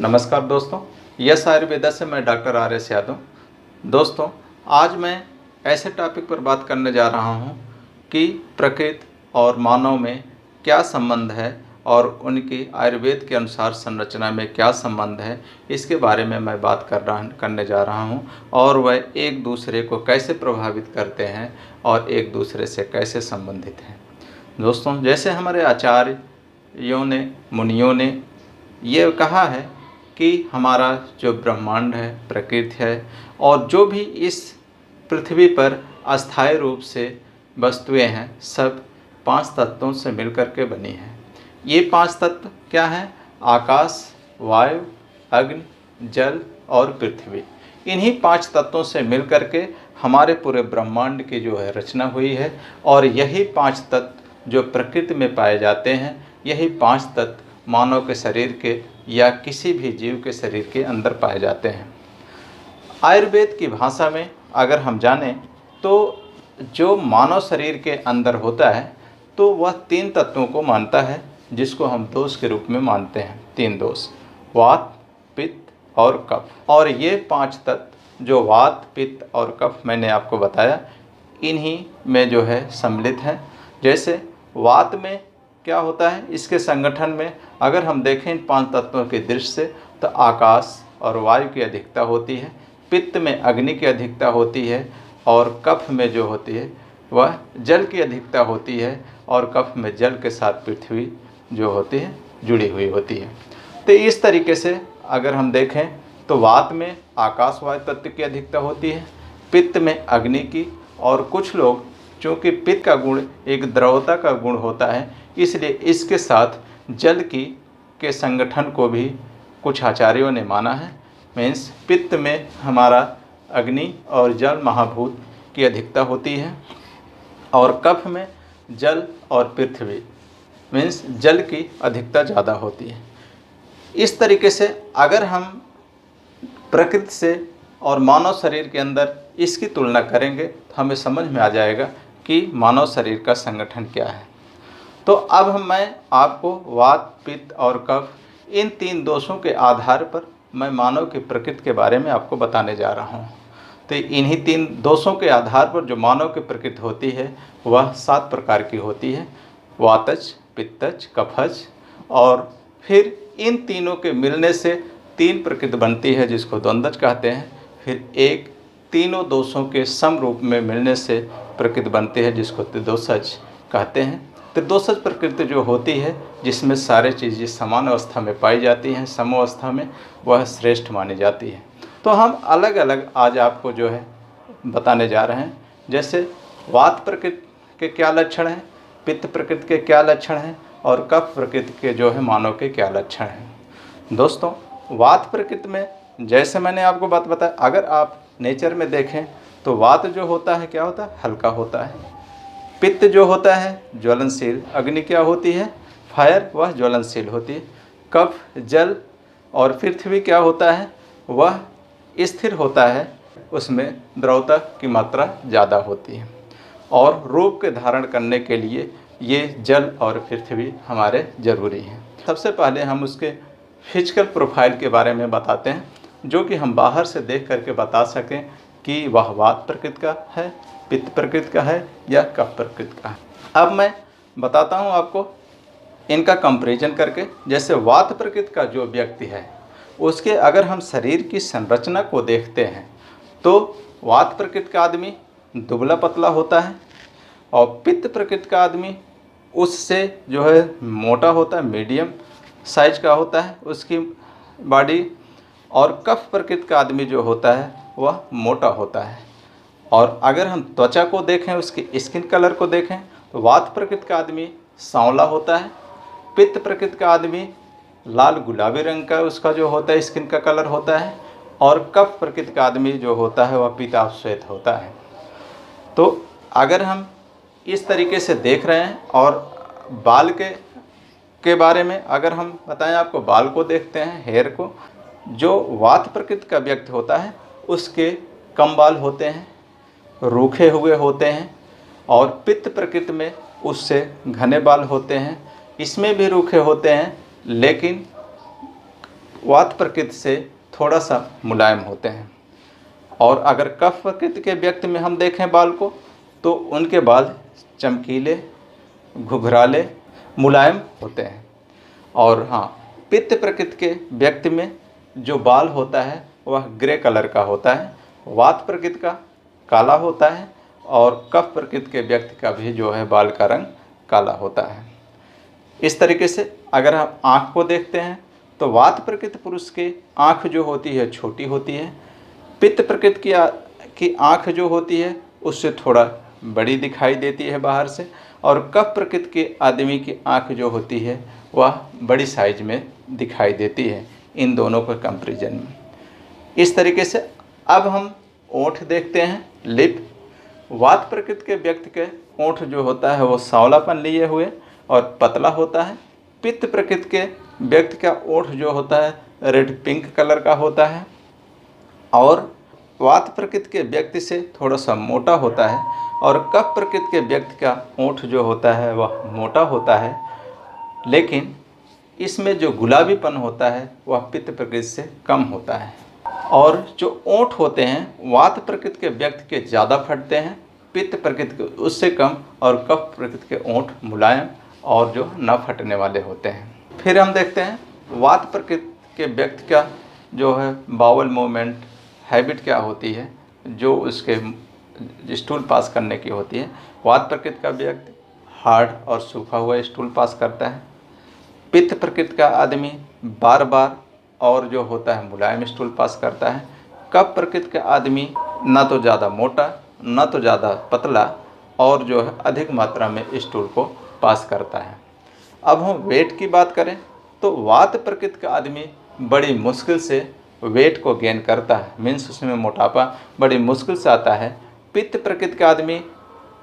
नमस्कार दोस्तों, यस आयुर्वेदा से मैं डॉक्टर आर.एस. यादव। दोस्तों, आज मैं ऐसे टॉपिक पर बात करने जा रहा हूं कि प्रकृति और मानव में क्या संबंध है और उनकी आयुर्वेद के अनुसार संरचना में क्या संबंध है, इसके बारे में मैं बात करने जा रहा हूं और वह एक दूसरे को कैसे प्रभावित करते हैं और एक दूसरे से कैसे संबंधित हैं। दोस्तों, जैसे हमारे आचार्यों ने, मुनियों ने ये कहा है कि हमारा जो ब्रह्मांड है, प्रकृति है और जो भी इस पृथ्वी पर अस्थायी रूप से वस्तुएं हैं, सब 5 तत्वों से मिलकर के बनी हैं। ये 5 तत्व क्या हैं? आकाश, वायु, अग्नि, जल और पृथ्वी। इन्हीं 5 तत्वों से मिलकर के हमारे पूरे ब्रह्मांड की जो है रचना हुई है और यही 5 तत्व जो प्रकृति में पाए जाते हैं, यही 5 तत्व मानव के शरीर के या किसी भी जीव के शरीर के अंदर पाए जाते हैं। आयुर्वेद की भाषा में अगर हम जानें तो जो मानव शरीर के अंदर होता है तो वह 3 तत्वों को मानता है, जिसको हम दोष के रूप में मानते हैं। 3 दोष, वात, पित्त और कफ। और ये 5 तत्व जो वात, पित्त और कफ मैंने आपको बताया, इन्हीं में जो है सम्मिलित हैं। जैसे वात में क्या होता है, इसके संगठन में अगर हम देखें इन 5 तत्वों की दृष्टि से तो आकाश और वायु की अधिकता होती है, पित्त में अग्नि की अधिकता होती है और कफ में जो होती है वह जल की अधिकता होती है और कफ में जल के साथ पृथ्वी जो होती है जुड़ी हुई होती है। तो इस तरीके से अगर हम देखें तो वात में आकाश वायु तत्व की अधिकता होती है, पित्त में अग्नि की, और कुछ लोग चूँकि पित्त का गुण एक द्रवता का गुण होता है, इसलिए इसके साथ जल के संगठन को भी कुछ आचार्यों ने माना है। मीन्स पित्त में हमारा अग्नि और जल महाभूत की अधिकता होती है और कफ में जल और पृथ्वी मीन्स जल की अधिकता ज़्यादा होती है। इस तरीके से अगर हम प्रकृति से और मानव शरीर के अंदर इसकी तुलना करेंगे तो हमें समझ में आ जाएगा कि मानव शरीर का संगठन क्या है। तो अब मैं आपको वात, पित्त और कफ इन 3 दोषों के आधार पर मैं मानव की प्रकृति के बारे में आपको बताने जा रहा हूँ। तो इन्हीं 3 दोषों के आधार पर जो मानव की प्रकृति होती है वह 7 प्रकार की होती है, वातज, पित्तज, कफज। और फिर इन तीनों के मिलने से 3 प्रकृति बनती है जिसको द्वंद्वज कहते हैं। फिर एक तीनों दोषों के सम रूप में मिलने से प्रकृति बनती है जिसको त्रिदोषज कहते हैं। त्रिदोषज प्रकृति जो होती है जिसमें सारे चीज़ें समान अवस्था में पाई जाती हैं, समअवस्था में, वह श्रेष्ठ मानी जाती है। तो हम अलग अलग आज आपको जो है बताने जा रहे हैं। जैसे वात प्रकृति के क्या लक्षण हैं, पित्त प्रकृति के क्या लक्षण हैं और कफ प्रकृति के जो है मानव के क्या लक्षण हैं। दोस्तों, वात प्रकृति में जैसे मैंने आपको बात बताया, अगर आप नेचर में देखें तो वात जो होता है क्या होता है, हल्का होता है। पित्त जो होता है ज्वलनशील, अग्नि क्या होती है, फायर, वह ज्वलनशील होती है। कफ जल और पृथ्वी क्या होता है, वह स्थिर होता है, उसमें द्रवता की मात्रा ज़्यादा होती है। और रूप के धारण करने के लिए ये जल और पृथ्वी हमारे ज़रूरी हैं। सबसे पहले हम उसके फिजिकल प्रोफाइल के बारे में बताते हैं, जो कि हम बाहर से देख करके बता सकें कि वह वात प्रकृति का है, पित्त प्रकृति का है या कफ प्रकृति का है। अब मैं बताता हूँ आपको इनका कंपैरिजन करके। जैसे वात प्रकृति का जो व्यक्ति है उसके अगर हम शरीर की संरचना को देखते हैं तो वात प्रकृति का आदमी दुबला पतला होता है और पित्त प्रकृति का आदमी उससे जो है मोटा होता है, मीडियम साइज का होता है उसकी बॉडी। और कफ प्रकृति का आदमी जो होता है वह मोटा होता है। और अगर हम त्वचा को देखें, उसकी स्किन कलर को देखें तो वात प्रकृति का आदमी सांवला होता है, पित्त प्रकृति का आदमी लाल गुलाबी रंग का उसका जो होता है स्किन का कलर होता है और कफ प्रकृति का आदमी जो होता है वह पीताभ श्वेत होता है। तो अगर हम इस तरीके से देख रहे हैं और बाल के बारे में अगर हम बताएं आपको, बाल को देखते हैं, हेयर को, जो वात प्रकृति का व्यक्ति होता है उसके कम बाल होते हैं, रूखे हुए होते हैं। और पित्त प्रकृति में उससे घने बाल होते हैं, इसमें भी रूखे होते हैं लेकिन वात प्रकृति से थोड़ा सा मुलायम होते हैं। और अगर कफ प्रकृति के व्यक्ति में हम देखें बाल को, तो उनके बाल चमकीले, घुघराले, मुलायम होते हैं। और हाँ, पित्त प्रकृति के व्यक्ति में जो बाल होता है वह ग्रे कलर का होता है, वात प्रकृति का काला होता है, और कफ प्रकृति के व्यक्ति का भी जो है बाल का रंग काला होता है। इस तरीके से अगर हम आँख को देखते हैं तो वात प्रकृति पुरुष की आँख जो होती है छोटी होती है, पित्त प्रकृति की आँख जो होती है उससे थोड़ा बड़ी दिखाई देती है बाहर से, और कफ प्रकृति के आदमी की आँख जो होती है वह बड़ी साइज में दिखाई देती है इन दोनों के कंपैरिजन में। इस तरीके से अब हम ओंठ देखते हैं, लिप। वात प्रकृति के व्यक्ति के ओंठ जो होता है वो सांवलापन लिए हुए और पतला होता है। पित्त प्रकृति के व्यक्ति का ओंठ जो होता है रेड पिंक कलर का होता है, और वात प्रकृति के व्यक्ति से थोड़ा सा मोटा होता है, और कफ प्रकृति के व्यक्ति का ओंठ जो होता है वह मोटा होता है, लेकिन इसमें जो गुलाबीपन होता है वह पित्त प्रकृति से कम होता है। और जो ओंठ होते हैं वात प्रकृति के व्यक्ति के ज़्यादा फटते हैं, पित्त प्रकृति के उससे कम, और कफ प्रकृति के ओंठ मुलायम और जो न फटने वाले होते हैं। फिर हम देखते हैं वात प्रकृति के व्यक्ति का जो है बाउल मूवमेंट हैबिट क्या होती है, जो उसके स्टूल पास करने की होती है। वात प्रकृति का व्यक्ति हार्ड और सूखा हुआ स्टूल पास करता है। पित्त प्रकृति का आदमी बार बार और जो होता है मुलायम स्टूल पास करता है। कफ प्रकृति का आदमी न तो ज़्यादा मोटा न तो ज़्यादा पतला, और जो है अधिक मात्रा में स्टूल को पास करता है। अब हम वेट की बात करें तो वात प्रकृति का आदमी बड़ी मुश्किल से वेट को गेन करता है, मीन्स उसमें मोटापा बड़ी मुश्किल से आता है। पित्त प्रकृति का आदमी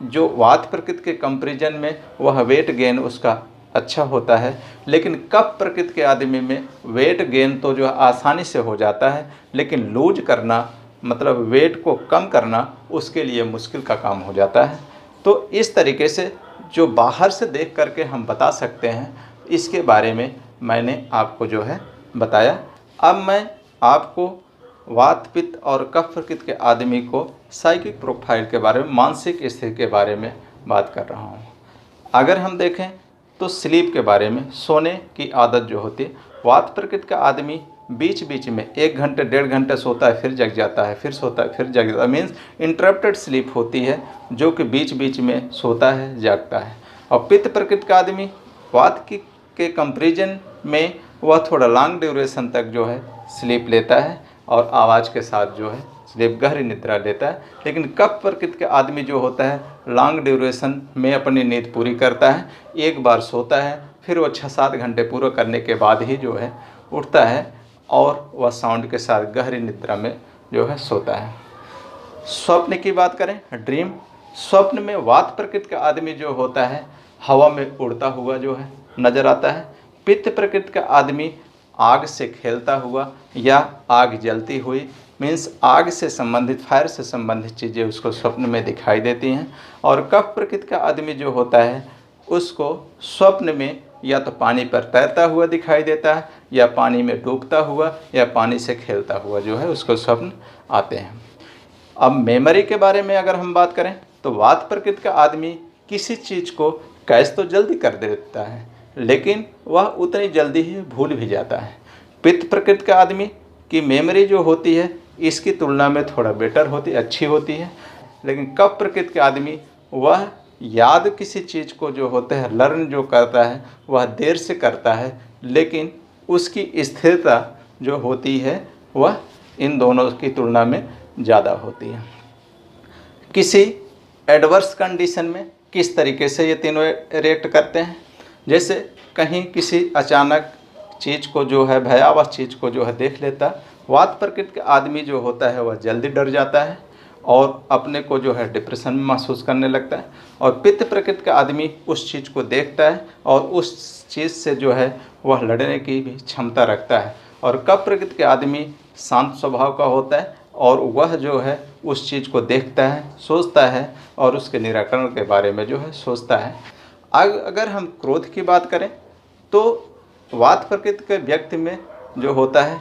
जो वात प्रकृति के कंपैरिजन में वह वेट गेन उसका अच्छा होता है, लेकिन कफ प्रकृति के आदमी में वेट गेन तो जो आसानी से हो जाता है, लेकिन लूज करना मतलब वेट को कम करना उसके लिए मुश्किल का काम हो जाता है। तो इस तरीके से जो बाहर से देख करके हम बता सकते हैं, इसके बारे में मैंने आपको जो है बताया। अब मैं आपको वात पित्त और कफ प्रकृति के आदमी को साइकिक प्रोफाइल के बारे में, मानसिक स्थिति के बारे में बात कर रहा हूँ। अगर हम देखें तो स्लीप के बारे में, सोने की आदत जो होती है, वात प्रकृति का आदमी बीच बीच में 1 घंटे 1.5 घंटे सोता है, फिर जग जाता है, फिर सोता है, फिर जग जाता है, मीन्स इंटरप्टेड स्लीप होती है, जो कि बीच बीच में सोता है, जागता है। और पित्त प्रकृति का आदमी वात के कंपैरिजन में वह थोड़ा लॉन्ग ड्यूरेशन तक जो है स्लीप लेता है, और आवाज़ के साथ जो है स्लीप गहरी निद्रा लेता है। लेकिन कफ प्रकृति का आदमी जो होता है लॉन्ग ड्यूरेशन में अपनी नींद पूरी करता है, एक बार सोता है, फिर वो 6-7 घंटे पूरा करने के बाद ही जो है उठता है, और वह साउंड के साथ गहरी निद्रा में जो है सोता है। स्वप्न की बात करें, ड्रीम, स्वप्न में वात प्रकृति का आदमी जो होता है हवा में उड़ता हुआ जो है नज़र आता है। पित्त प्रकृति का आदमी आग से खेलता हुआ या आग जलती हुई, मीन्स आग से संबंधित, फायर से संबंधित चीज़ें उसको स्वप्न में दिखाई देती हैं। और कफ प्रकृति का आदमी जो होता है उसको स्वप्न में या तो पानी पर तैरता हुआ दिखाई देता है, या पानी में डूबता हुआ, या पानी से खेलता हुआ जो है उसको स्वप्न आते हैं। अब मेमोरी के बारे में अगर हम बात करें तो वात प्रकृति का आदमी किसी चीज़ को कैच तो जल्दी कर देता है, लेकिन वह उतनी जल्दी ही भूल भी जाता है। पित्त प्रकृति का आदमी की मेमोरी जो होती है इसकी तुलना में थोड़ा बेटर होती, अच्छी होती है। लेकिन कफ प्रकृति के आदमी वह याद किसी चीज़ को जो होता है, लर्न जो करता है वह देर से करता है, लेकिन उसकी स्थिरता जो होती है वह इन दोनों की तुलना में ज़्यादा होती है। किसी एडवर्स कंडीशन में किस तरीके से ये तीनों रिएक्ट करते हैं, जैसे कहीं किसी अचानक चीज़ को जो है, भयावह चीज़ को जो है देख लेता, वात प्रकृति का आदमी जो होता है वह जल्दी डर जाता है और अपने को जो है डिप्रेशन में महसूस करने लगता है। और पित्त प्रकृति का आदमी उस चीज़ को देखता है और उस चीज़ से जो है वह लड़ने की भी क्षमता रखता है। और कफ प्रकृति के आदमी शांत स्वभाव का होता है और वह जो है उस चीज़ को देखता है, सोचता है और उसके निराकरण के बारे में जो है सोचता है। अगर हम क्रोध की बात करें तो वात प्रकृति के व्यक्ति में जो होता है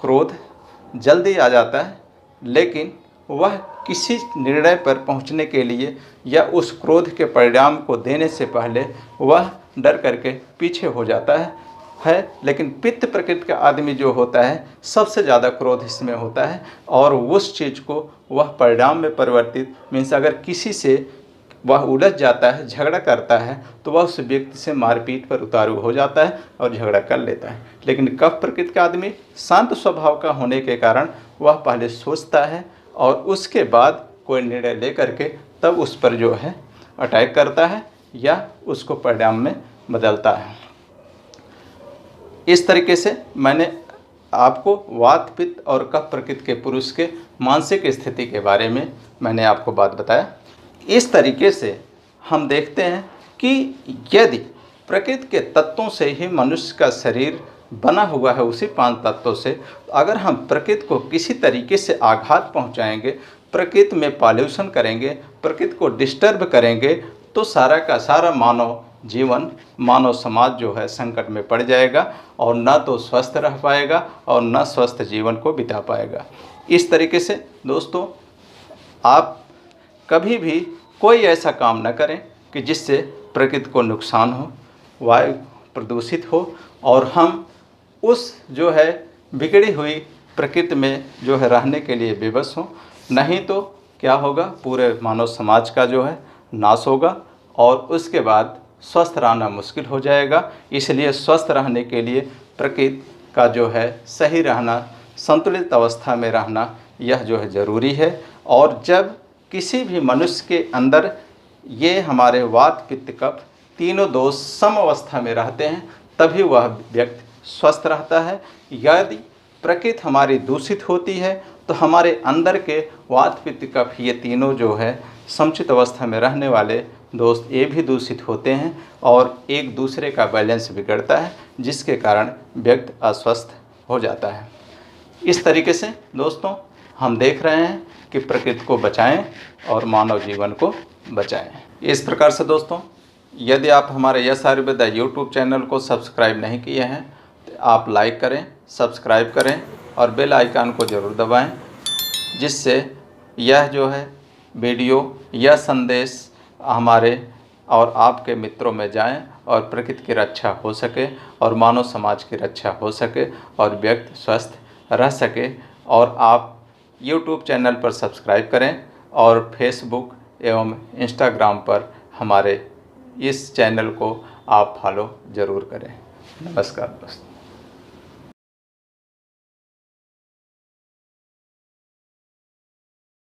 क्रोध जल्दी आ जाता है, लेकिन वह किसी निर्णय पर पहुंचने के लिए या उस क्रोध के परिणाम को देने से पहले वह डर करके पीछे हो जाता है। लेकिन पित्त प्रकृति का आदमी जो होता है सबसे ज़्यादा क्रोध इसमें होता है और उस चीज़ को वह परिणाम में परिवर्तित मीन्स अगर किसी से वह उलझ जाता है, झगड़ा करता है, तो वह उस व्यक्ति से मारपीट पर उतारू हो जाता है और झगड़ा कर लेता है। लेकिन कफ प्रकृति का आदमी शांत स्वभाव का होने के कारण वह पहले सोचता है और उसके बाद कोई निर्णय ले करके तब उस पर जो है अटैक करता है या उसको परिणाम में बदलता है। इस तरीके से मैंने आपको वात पित्त और कफ प्रकृति के पुरुष के मानसिक स्थिति के बारे में मैंने आपको बात बताया। इस तरीके से हम देखते हैं कि यदि प्रकृति के तत्वों से ही मनुष्य का शरीर बना हुआ है, उसी 5 तत्वों से, अगर हम प्रकृति को किसी तरीके से आघात पहुंचाएंगे, प्रकृति में पॉल्यूशन करेंगे, प्रकृति को डिस्टर्ब करेंगे, तो सारा का सारा मानव जीवन, मानव समाज जो है संकट में पड़ जाएगा और न तो स्वस्थ रह पाएगा और न स्वस्थ जीवन को बिता पाएगा। इस तरीके से दोस्तों, आप कभी भी कोई ऐसा काम न करें कि जिससे प्रकृति को नुकसान हो, वायु प्रदूषित हो और हम उस जो है बिगड़ी हुई प्रकृति में जो है रहने के लिए विवश हों। नहीं तो क्या होगा, पूरे मानव समाज का जो है नाश होगा और उसके बाद स्वस्थ रहना मुश्किल हो जाएगा। इसलिए स्वस्थ रहने के लिए प्रकृति का जो है सही रहना, संतुलित अवस्था में रहना, यह जो है ज़रूरी है। और जब किसी भी मनुष्य के अंदर ये हमारे वात पित्त कफ तीनों दोष सम अवस्था में रहते हैं, तभी वह व्यक्ति स्वस्थ रहता है। यदि प्रकृति हमारी दूषित होती है तो हमारे अंदर के वात पित्त कफ ये तीनों जो है समुचित अवस्था में रहने वाले दोस्त ये भी दूषित होते हैं और एक दूसरे का बैलेंस बिगड़ता है, जिसके कारण व्यक्ति अस्वस्थ हो जाता है। इस तरीके से दोस्तों हम देख रहे हैं कि प्रकृति को बचाएं और मानव जीवन को बचाएं। इस प्रकार से दोस्तों, यदि आप हमारे यस आयुर्वेदा यूट्यूब चैनल को सब्सक्राइब नहीं किए हैं तो आप लाइक करें, सब्सक्राइब करें और बेल आइकन को ज़रूर दबाएं, जिससे यह जो है वीडियो, यह संदेश हमारे और आपके मित्रों में जाएं और प्रकृति की रक्षा हो सके और मानव समाज की रक्षा हो सके और व्यक्ति स्वस्थ रह सके। और आप YouTube चैनल पर सब्सक्राइब करें और फेसबुक एवं इंस्टाग्राम पर हमारे इस चैनल को आप फॉलो ज़रूर करें। नमस्कार दोस्तों।